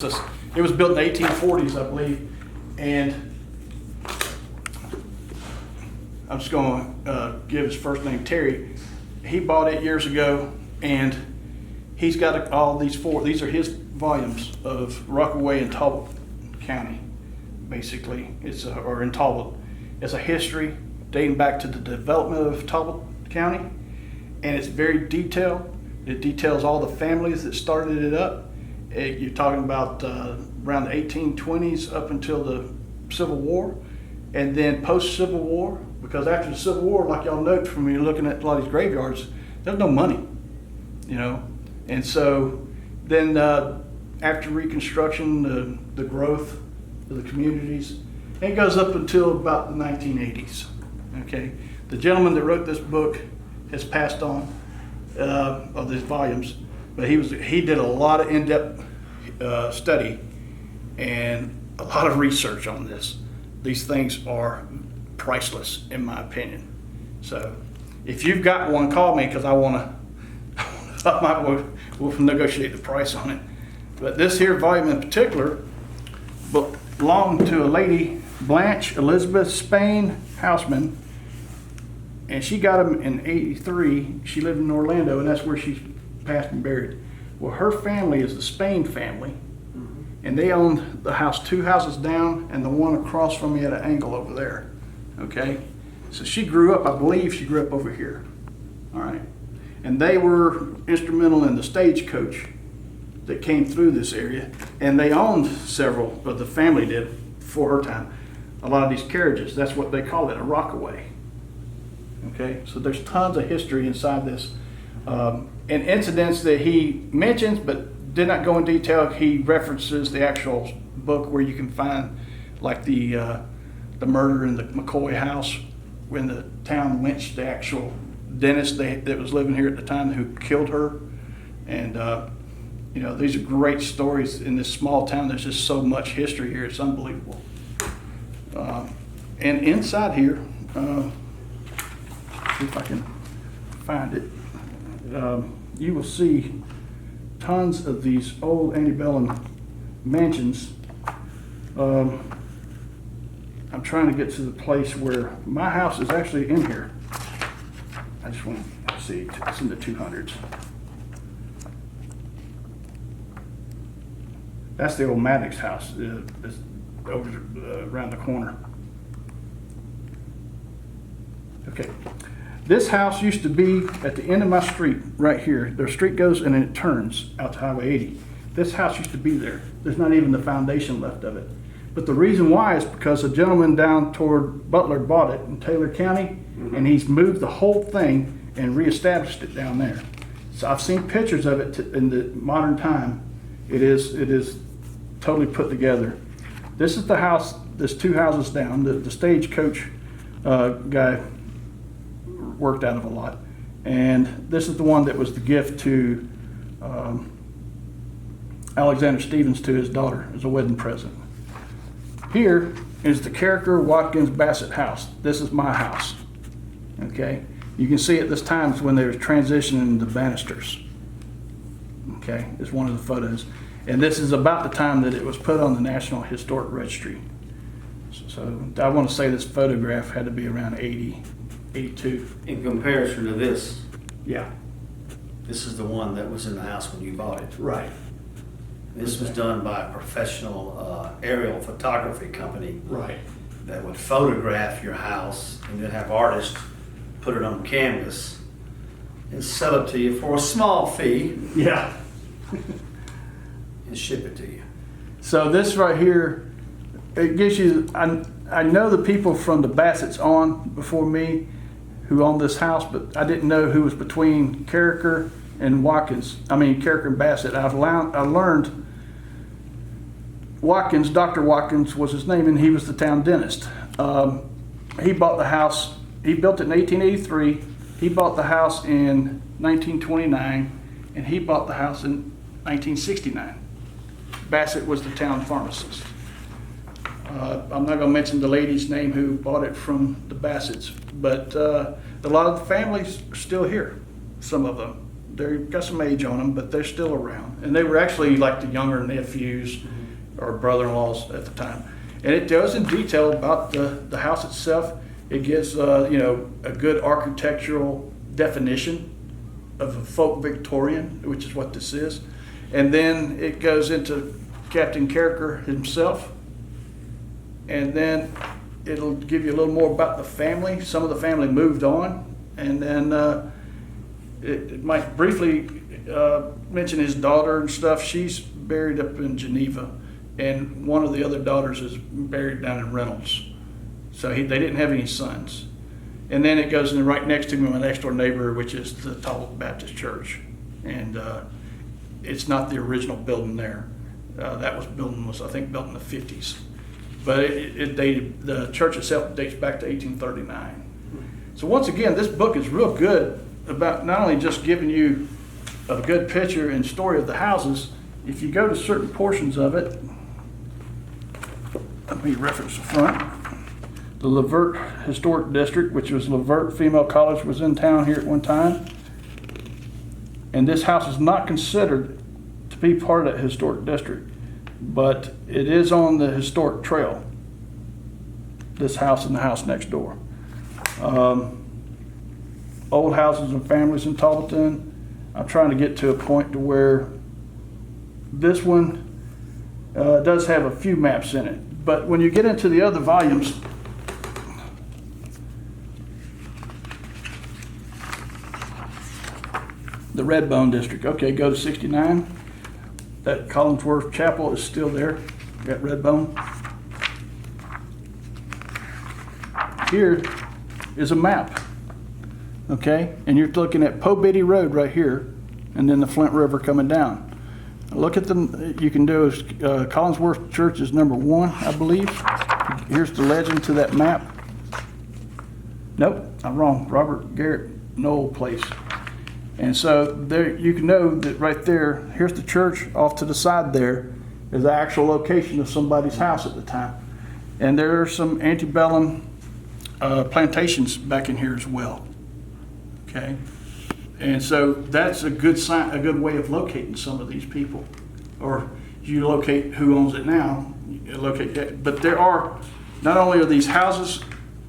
It was built in the 1840s, I believe, and I'm just going to give his first name, Terry. He bought it years ago, and he's got all these four. These are his volumes of Rockaway and Talbot County, basically. Or in Talbot. It's a history dating back to the development of Talbot County, and it's very detailed. It details all the families that started it up. You're talking about around the 1820s up until the Civil War, and then post-Civil War, because after the Civil War, like y'all note from when you're looking at a lot of these graveyards, there's no money, you know. And so then after Reconstruction, the growth of the communities, it goes up until about the 1980s, okay. The gentleman that wrote this book has passed on, of these volumes, but he did a lot of in-depth study and a lot of research on this. These things are priceless, in my opinion. So if you've got one, call me, because I might we'll negotiate the price on it. But this here volume in particular belonged to a lady, Blanche Elizabeth Spain Houseman, and she got him in '83. She lived in Orlando, and that's where she's passed and buried. Well, her family is the Spain family, and they owned the house 2 houses down and the one across from me at an angle over there, okay? So she grew up, I believe she grew up over here, all right? And they were instrumental in the stagecoach that came through this area, and they owned several, but the family did before her time, a lot of these carriages. That's what they call it, a Rockaway, okay? So there's tons of history inside this. And incidents that he mentions but did not go in detail. He references the actual book where you can find like the murder in the McCoy house when the town lynched the actual dentist that was living here at the time who killed her. And you know, these are great stories in this small town. There's just so much history here, it's unbelievable. And inside here, see if I can find it. You will see tons of these old antebellum mansions. I'm trying to get to the place where my house is actually in here. I just want to see, it's in the 200s. That's the old Maddox house. It's over around the corner. Okay. This house used to be at the end of my street, right here. The street goes and then it turns out to Highway 80. This house used to be there. There's not even the foundation left of it. But the reason why is because a gentleman down toward Butler bought it in Taylor County, and he's moved the whole thing and reestablished it down there. So I've seen pictures of it in the modern time. It is totally put together. This is the house, there's 2 houses down. The stagecoach guy worked out of a lot, and this is the one that was the gift to Alexander Stevens to his daughter as a wedding present. Here is the Carricker Watkins Bassett house. This is my house, okay? You can see at this time it's when they were transitioning the banisters, okay? It's one of the photos, and this is about the time that it was put on the National Historic Registry. So I want to say this photograph had to be around 80, 82. In comparison to this, Yeah. this is the one that was in the house when you bought it. Right. This was done by a professional aerial photography company Right. that would photograph your house and then have artists put it on canvas and sell it to you for a small fee Yeah. and ship it to you. So this right here, it gives you, I know the people from the Bassett's on before me who owned this house, but I didn't know who was between Carricker and Watkins. I mean, Carricker and Bassett. I learned Watkins, Dr. Watkins was his name, and he was the town dentist. He bought the house, he built it in 1883. He bought the house in 1929, and he bought the house in 1969. Bassett was the town pharmacist. I'm not going to mention the lady's name who bought it from the Bassetts, but a lot of the families are still here, some of them. they've got some age on them, but they're still around. And they were actually like the younger nephews or brother-in-laws at the time. And it does in detail about the house itself. It gives, you know, a good architectural definition of a folk Victorian, which is what this is. And then it goes into Captain Carricker himself. And then it'll give you a little more about the family. Some of the family moved on. And then it might briefly mention his daughter and stuff. She's buried up in Geneva. And one of the other daughters is buried down in Reynolds. So they didn't have any sons. And then it goes in right next to me, my next door neighbor, which is the Talbot Baptist Church. And it's not the original building there. Building was, I think, built in the 50s. But it dated, the church itself dates back to 1839. So once again, this book is real good about not only just giving you a good picture and story of the houses. If you go to certain portions of it, let me reference the front. The Levert Historic District, which was Levert Female College, was in town here at one time. And this house is not considered to be part of that historic district, but it is on the historic trail. This house and the house next door. Old houses and families in Talbotton. I'm trying to get to a point to where this one does have a few maps in it. But when you get into the other volumes, the Redbone District. Okay, go to 69. That Collinsworth Chapel is still there at Redbone. Here is a map. Okay, and you're looking at Pobitty Road right here, and then the Flint River coming down. Look at them. You can do is Collinsworth Church is number 1, I believe. Here's the legend to that map. Nope, I'm wrong. Robert Garrett Knoll Place. And so there you can know that right there, here's the church off to the side there is the actual location of somebody's house at the time. And there are some antebellum plantations back in here as well. Okay. And so that's a good sign, a good way of locating some of these people. Or you locate who owns it now, you locate that. But there are, not only are these houses,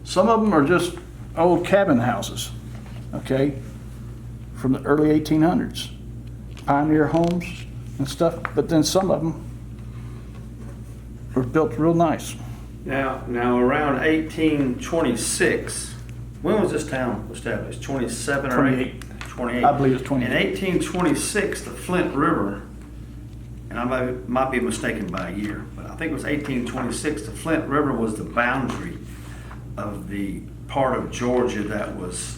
some of them are just old cabin houses, okay, from the early 1800s, pioneer homes and stuff, but then some of them were built real nice. Now around 1826, when was this town established? 27 or 28. 28. I believe it's 28. In 1826, the Flint River, and I might be mistaken by a year, but I think it was 1826, the Flint River was the boundary of the part of Georgia that was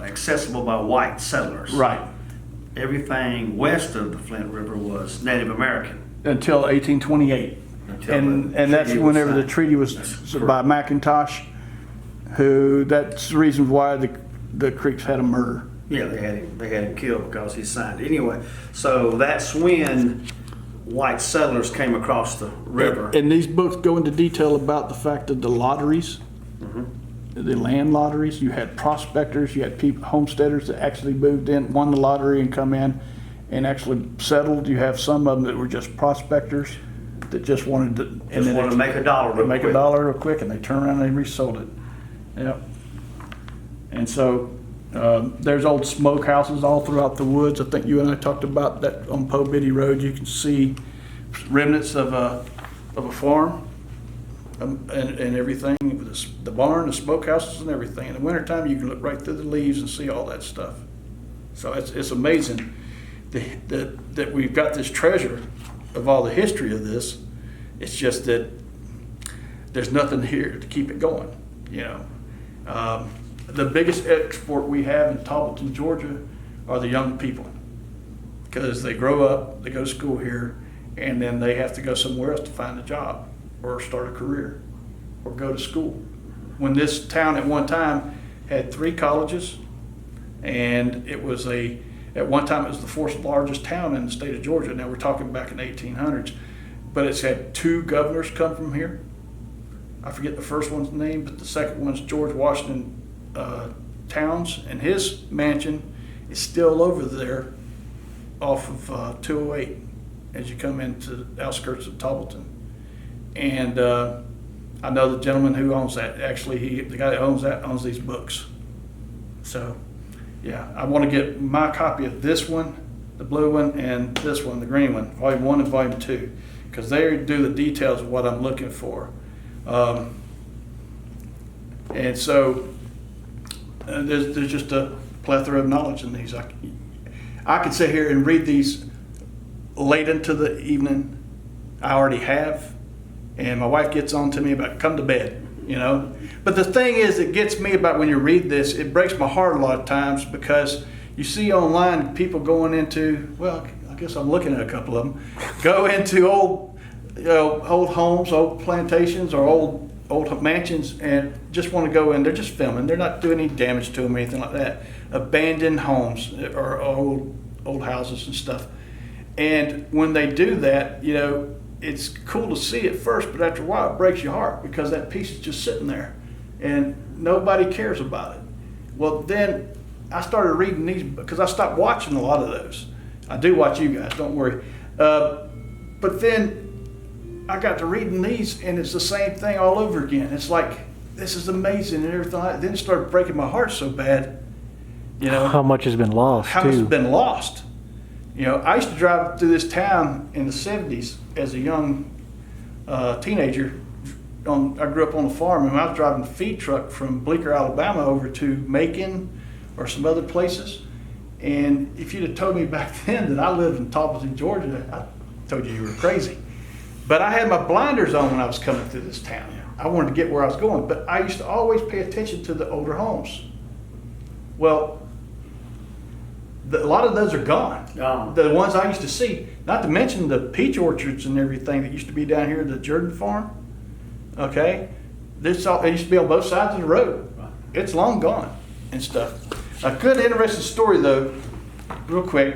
accessible by white settlers. Right. Everything west of the Flint River was Native American. Until 1828. And that's whenever the treaty was by McIntosh, who, that's the reason why the Creeks had a murder. Yeah, they had him killed because he signed it. Anyway, so that's when white settlers came across the river. And these books go into detail about the fact that the lotteries, the land lotteries, you had prospectors, you had people, homesteaders that actually moved in, won the lottery and come in and actually settled. You have some of them that were just prospectors that just wanted to, make a dollar real quick. A dollar real quick, and they turn around and they resold it. Yep. And so there's old smokehouses all throughout the woods. I think you and I talked about that on Pobitty Road. You can see remnants of a farm and everything, the barn, the smokehouses and everything. In the wintertime, you can look right through the leaves and see all that stuff. So it's amazing that we've got this treasure of all the history of this. It's just that there's nothing here to keep it going, you know. The biggest export we have in Talbotton, Georgia, are the young people, because they grow up, they go to school here, and then they have to go somewhere else to find a job or start a career or go to school. When this town at one time had 3 colleges, and it was at one time it was the 4th largest town in the state of Georgia. Now we're talking back in the 1800s, but it's had 2 governors come from here. I forget the first one's name, but the second one's George Washington Towns, and his mansion is still over there off of 208 as you come into the outskirts of Talbot. And I know the gentleman who owns that. Actually, the guy that owns that owns these books. So, yeah, I want to get my copy of this one, the blue one, and this one, the green one, volume 1 and volume 2, because they do the details of what I'm looking for. And so there's just a plethora of knowledge in these. I could sit here and read these late into the evening. I already have, and my wife gets on to me about come to bed, you know. But the thing is, it gets me about when you read this, it breaks my heart a lot of times, because you see online people going into, well, I guess I'm looking at a couple of them, go into old homes, old plantations, or old mansions, and just want to go in. They're just filming. They're not doing any damage to them or anything like that. Abandoned homes or old houses and stuff. And when they do that, you know, it's cool to see at first, but after a while it breaks your heart, because that piece is just sitting there and nobody cares about it. Well, then I started reading these, because I stopped watching a lot of those. I do watch you guys, don't worry. But then I got to reading these, and it's the same thing all over again. It's like, this is amazing and everything. Then it started breaking my heart so bad. You know, how much has been lost, how much has been lost. You know, I used to drive through this town in the 70s as a young teenager. I grew up on a farm, and I was driving a feed truck from Bleecker, Alabama over to Macon or some other places. And if you'd have told me back then that I lived in Talbot, Georgia, I told you were crazy. But I had my blinders on when I was coming through this town. I wanted to get where I was going, but I used to always pay attention to the older homes. Well, a lot of those are gone. The ones I used to see, not to mention the peach orchards and everything that used to be down here at the Jordan farm. Okay, it used to be on both sides of the road. It's long gone and stuff. A good, interesting story though, real quick,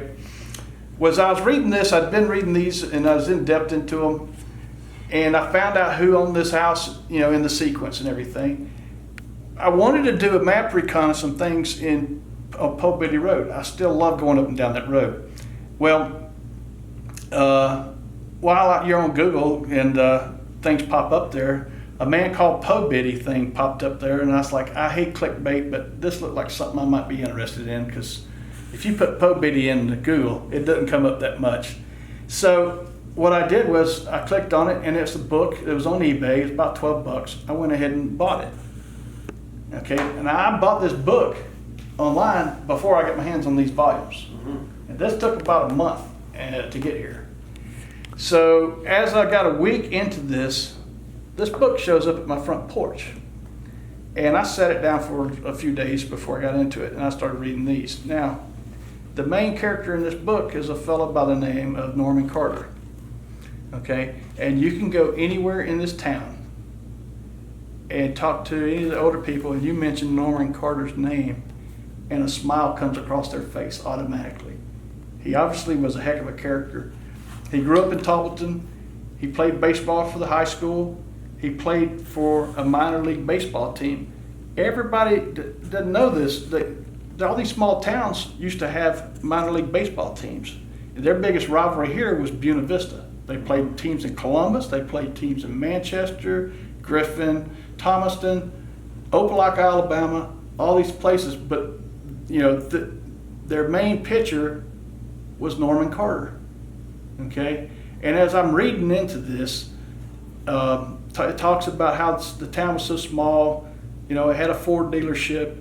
was I was reading this. I'd been reading these, and I was in depth into them, and I found out who owned this house, you know, in the sequence and everything. I wanted to do a map recon of some things on Po Biddy Road. I still love going up and down that road. Well, while you're on Google and things pop up there, a man called Po Biddy thing popped up there, and I was like, I hate clickbait, but this looked like something I might be interested in, because if you put Po Biddy into Google, it doesn't come up that much. So what I did was I clicked on it, and it's a book. It was on eBay. It was about $12. I went ahead and bought it. Okay, and I bought this book online before I got my hands on these volumes. And this took about a month to get here. So as I got a week into this book shows up at my front porch. And I set it down for a few days before I got into it, and I started reading these. Now, the main character in this book is a fellow by the name of Norman Carter. Okay, and you can go anywhere in this town and talk to any of the older people, and you mention Norman Carter's name, and a smile comes across their face automatically. He obviously was a heck of a character. He grew up in Talbot. He played baseball for the high school. He played for a minor league baseball team. Everybody doesn't know this. All these small towns used to have minor league baseball teams. Their biggest rivalry here was Buena Vista. They played teams in Columbus. They played teams in Manchester, Griffin, Thomaston, Opelika, Alabama, all these places. But you know, their main pitcher was Norman Carter. Okay, and as I'm reading into this, it talks about how the town was so small. You know, it had a Ford dealership.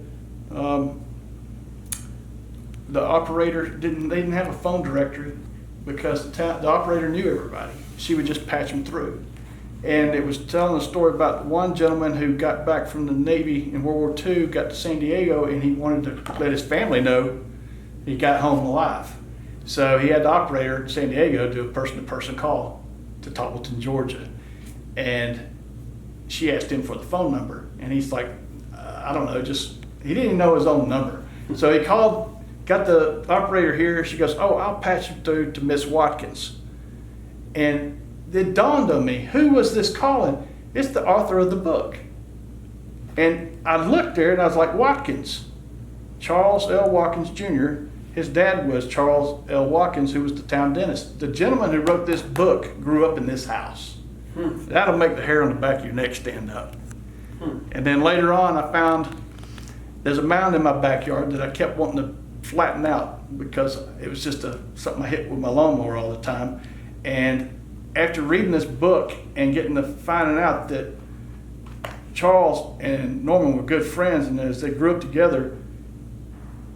The operator they didn't have a phone directory, because the operator knew everybody. She would just patch them through. And it was telling a story about one gentleman who got back from the Navy in World War II, got to San Diego, and he wanted to let his family know he got home alive. So he had the operator in San Diego do a person-to-person call to Talbot, Georgia. And she asked him for the phone number, and he's like, I don't know, he didn't even know his own number. So he called, got the operator here. She goes, oh, I'll patch you through to Miss Watkins. And it dawned on me, who was this calling? It's the author of the book. And I looked there, and I was like, Watkins, Charles L. Watkins Jr., his dad was Charles L. Watkins, who was the town dentist. The gentleman who wrote this book grew up in this house. That'll make the hair on the back of your neck stand up. And then later on, I found there's a mound in my backyard that I kept wanting to flatten out because it was just something I hit with my lawnmower all the time. And after reading this book and finding out that Charles and Norman were good friends, and as they grew up together,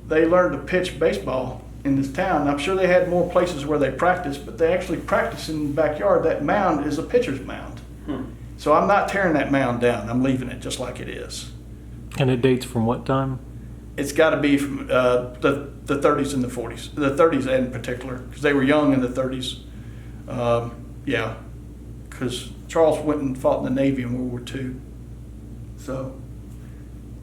they learned to pitch baseball in this town. I'm sure they had more places where they practiced, but they actually practiced in the backyard. That mound is a pitcher's mound. So I'm not tearing that mound down. I'm leaving it just like it is. And it dates from what time? It's got to be from the 30s and the 40s. The 30s in particular, because they were young in the 30s. Yeah, because Charles went and fought in the Navy in World War II. So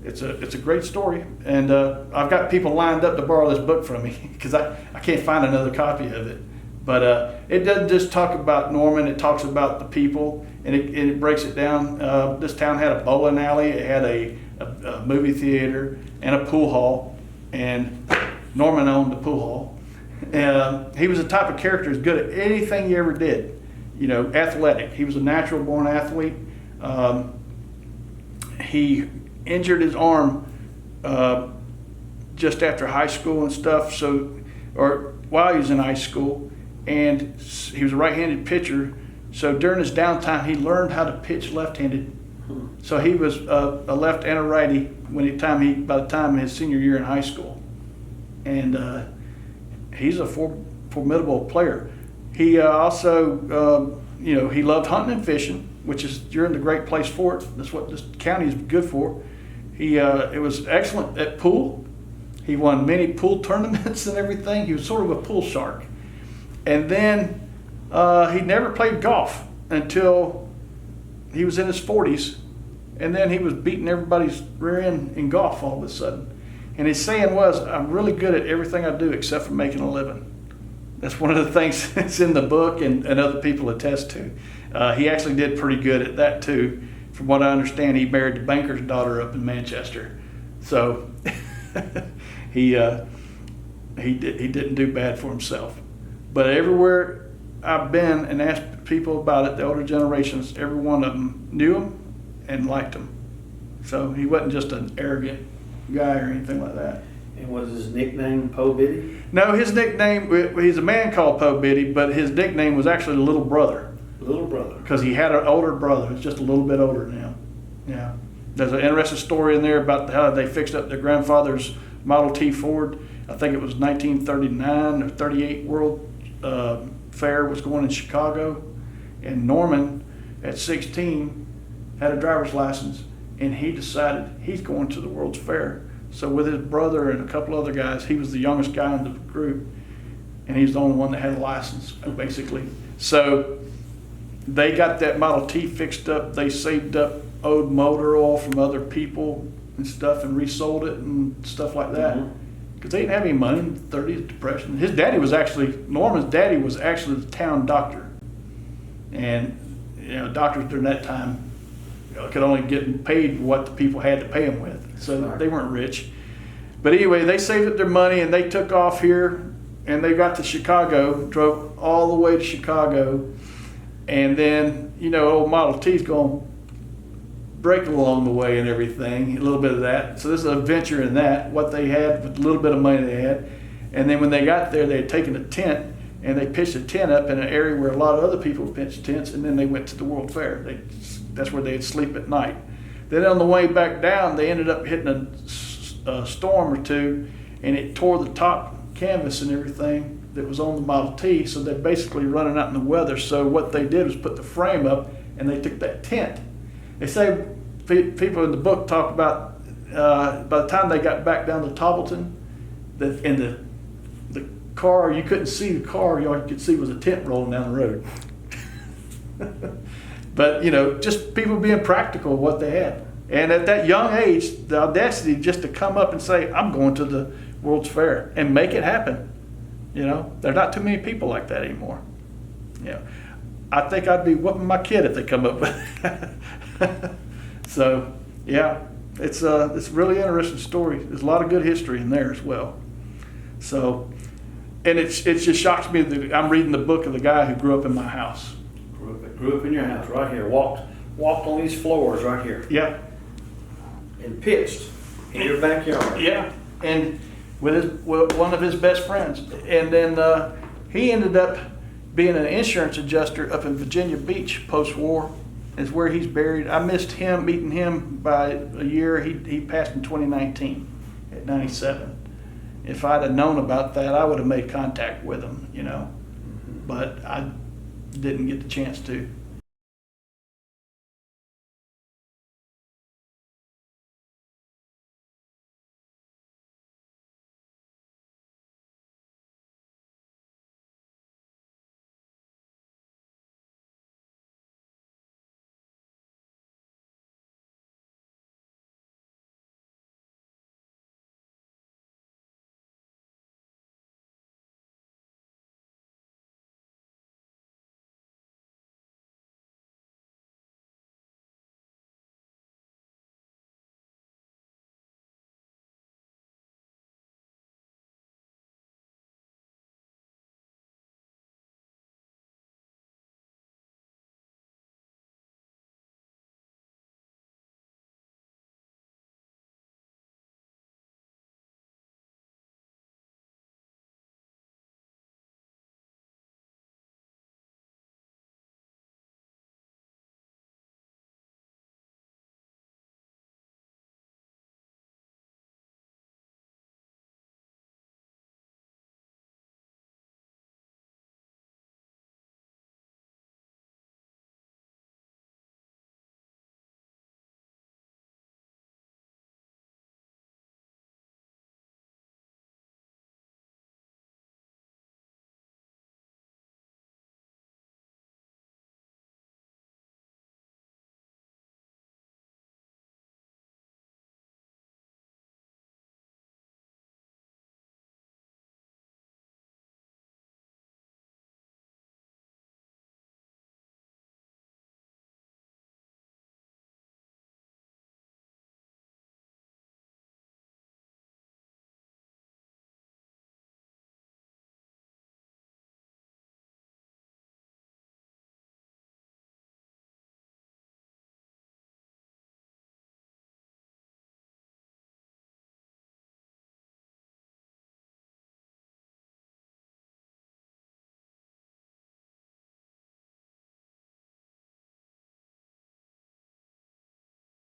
it's a great story, and I've got people lined up to borrow this book from me because I can't find another copy of it. But it doesn't just talk about Norman, it talks about the people, and it breaks it down. This town had a bowling alley, it had a movie theater, and a pool hall, and Norman owned the pool hall. He was the type of character who's good at anything he ever did. You know, athletic. He was a natural born athlete. He injured his arm just after high school and stuff, or while he was in high school, and he was a right-handed pitcher. So during his downtime, he learned how to pitch left-handed. So he was a left and a righty by the time his senior year in high school, and he's a formidable player. He also, he loved hunting and fishing, which is you're in the great place for it. That's what this county is good for. It was excellent at pool. He won many pool tournaments and everything. He was sort of a pool shark. And then he never played golf until he was in his 40s. And then he was beating everybody's rear end in golf all of a sudden. And his saying was, I'm really good at everything I do except for making a living. That's one of the things that's in the book and other people attest to. He actually did pretty good at that too. From what I understand, he married the banker's daughter up in Manchester. So he didn't do bad for himself. But everywhere I've been and asked people about it, the older generations, every one of them knew him and liked him. So he wasn't just an arrogant guy or anything like that. And was his nickname Po Biddy? No, his nickname, he's a man called Po Biddy, but his nickname was actually Little Brother. Little Brother. Because he had an older brother who's just a little bit older now. Yeah. There's an interesting story in there about how they fixed up their grandfather's Model T Ford. I think it was 1939 or 38 World Fair was going in Chicago. And Norman, at 16, had a driver's license, and he decided he's going to the World's Fair. So with his brother and a couple other guys, he was the youngest guy in the group, and he's the only one that had a license, basically. So they got that Model T fixed up. They saved up old motor oil from other people and stuff and resold it and stuff like that. Because they didn't have any money in the 30s, Depression. His daddy was Norman's daddy was actually the town doctor. And, doctors during that time, could only get paid what the people had to pay them with. So they weren't rich. But anyway, they saved up their money and they took off here and they got to Chicago, drove all the way to Chicago. And then, old Model T's going to break along the way and everything, a little bit of that. So this is an adventure in that, what they had with the little bit of money they had. And then when they got there, they had taken a tent and they pitched a tent up in an area where a lot of other people pitched tents, and then they went to the World Fair. That's where they'd sleep at night. Then on the way back down, they ended up hitting a storm or two, and it tore the top canvas and everything that was on the Model T, so they're basically running out in the weather. So what they did was put the frame up, and they took that tent. They say, people in the book talk about, by the time they got back down to Talbot, the car, you couldn't see the car, all you could see was a tent rolling down the road. But, just people being practical of what they had. And at that young age, the audacity just to come up and say, I'm going to the World's Fair and make it happen. There's not too many people like that anymore. I think I'd be whooping my kid if they come up with it. So, yeah, it's a really interesting story. There's a lot of good history in there as well. So, and it just shocks me that I'm reading the book of the guy who grew up in my house. Grew up in your house, right here. Walked on these floors right here Yeah, and pitched in your backyard. yeah, and with one of his best friends, and then he ended up being an insurance adjuster up in Virginia Beach post-war. Is where he's buried. I missed meeting him by a year. He passed in 2019 at 97. If I'd have known about that, I would have made contact with him, but I didn't get the chance to.